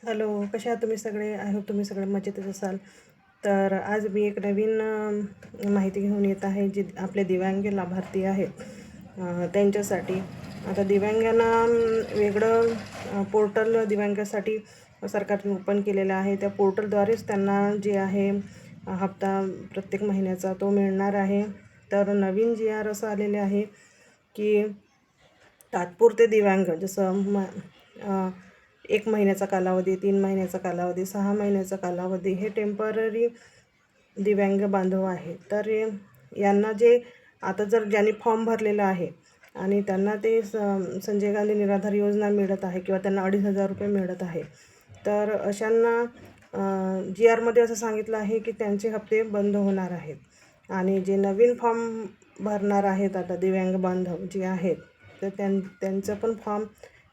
Hello, कशा आहात तुम्ही सगळे? आय होप तुम्ही सगळे मजेतच असाल. तर आज मी एक नवीन माहिती घेऊन येत आहे, जी आपले दिव्यांग लाभार्थी आहेत त्यांच्यासाठी. आता दिव्यांगांना वेगळं पोर्टल दिव्यांगासाठी सरकारने ओपन केलेलं आहे. त्या पोर्टलद्वारेच त्यांना जे आहे हप्ता प्रत्येक महिन्याचा तो मिळणार आहे. तर नवीन जी असं आलेले आहे की तात्पुरते दिव्यांग जसं 1 महिन्याचा कालावधी, 3 महिन्याचा कालावधी, 6 महिन्याचा कालावधी, हे टेम्पररी दिव्यांग बांधव आहे. तर यांना जे आता जर ज्यांनी फॉर्म भरलेला आहे आणि त्यांना ते संजय गांधी निराधार योजना मिळत आहे किंवा त्यांना 2,500 रुपये मिळत आहे. तर अशांना GRमध्ये असं सांगितलं आहे की त्यांचे हप्ते बंद होणार आहेत आणि जे नवीन फॉर्म भरणार आहेत आता दिव्यांग बांधव जे आहेत, तर त्यांचं पण फॉर्म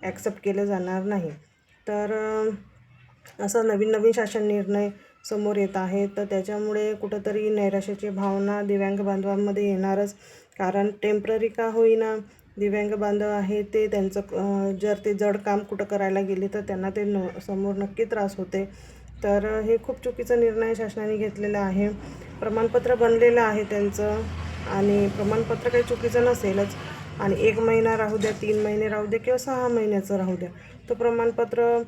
ॲक्सेप्ट केलं जाणार नाही. तर असं नवीन नवीन शासन निर्णय समोर येत आहे. तर त्याच्यामुळे कुठंतरी नैराश्याची भावना दिव्यांग बांधवांमध्ये येणारच. कारण टेम्पररी का होईना दिव्यांग बांधव आहे ते त्यांचं जर ते जड काम कुठं करायला गेले तर त्यांना ते समोर नक्की त्रास होते. तर हे खूप चुकीचा निर्णय शासनाने घेतलेला आहे. प्रमाणपत्र बनलेलं आहे त्यांचं आणि प्रमाणपत्र काही चुकीचं नसेलच. आणि 1 महिना राहू द्या, 3 महिने राहू द्या किंवा 6 महिन्याचं राहू द्या, तो प्रमाणपत्र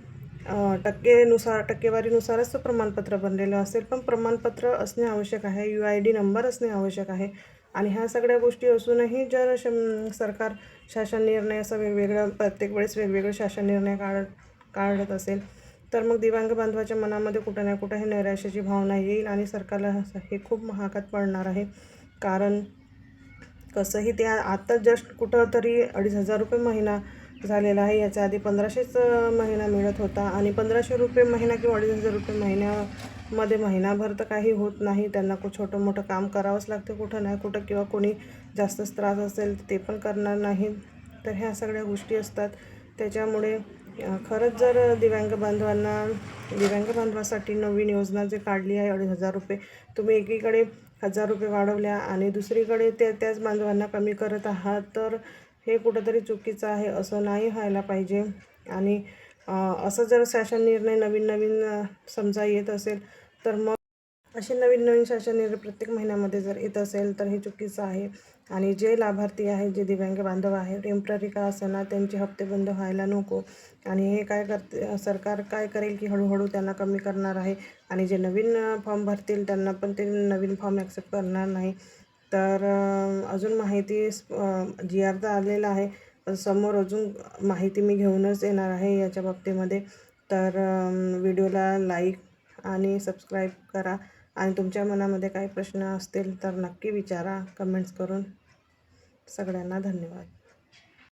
टक्केवारीनुसारच तो प्रमाणपत्र बनलेलं असेल. पण प्रमाणपत्र असणे आवश्यक आहे, UID नंबर असणे आवश्यक आहे. आणि ह्या सगळ्या गोष्टी असूनही जर सरकार शासन निर्णय असं वेगवेगळं प्रत्येक वेळेस वेगवेगळे शासन निर्णय काढत असेल, तर मग दिव्यांग बांधवाच्या मनामध्ये कुठं ना कुठं हे नैराश्याची भावना येईल आणि सरकारला हे खूप महागात पडणार आहे. कारण कसंही ते आता जस्ट कुठंतरी 2,500 रुपये महिना झालेला आहे. याच्या आधी 1,500च महिना मिळत होता आणि 1,500 रुपये महिना किंवा 2,500 रुपये महिन्यामध्ये महिनाभर तर काही होत नाही. त्यांना छोटं मोठं काम करावंच लागतं कुठं ना कुठं, किंवा कोणी जास्तच त्रास असेल ते पण करणार नाही. तर ह्या सगळ्या गोष्टी असतात. त्याच्यामुळे खरंच जर दिव्यांग बांधवासाठी नवीन योजना जे काढली आहे 2,500 रुपये, तुम्ही एकीकडे 1,000 रुपये वाढवल्या आणि दुसरीकडे त्याच बांधवांना कमी करत आहात, तर हे कुठंतरी चुकीचं आहे. असं नाही व्हायला पाहिजे. आणि असं जर शासन निर्णय नवीन समजा येत असेल, तर मग असे नवीन शासन निर्णय प्रत्येक महिन्यामध्ये जर येत असेल तर हे चुकीचं आहे. आणि जे लाभार्थी आहेत, जे दिव्यांग बांधव आहे, टेम्पररी का असेना, त्यांचे हप्ते बंद व्हायला नको. आणि हे काय करते सरकार, काय करेल की हळूहळू त्यांना कमी करणार आहे आणि जे नवीन फॉर्म भरतील त्यांना पण ते नवीन फॉर्म ॲक्सेप्ट करणार नाही. तर अजून माहिती GR तर आलेला आहे, पण समोर अजून माहिती मी घेऊनच येणार आहे याच्या बाबतीमध्ये. तर व्हिडिओला लाईक आणि सबस्क्राईब करा आणि तुमच्या मनामध्ये काही प्रश्न असतील तर नक्की विचारा कमेंट्स करून. सगळ्यांना धन्यवाद.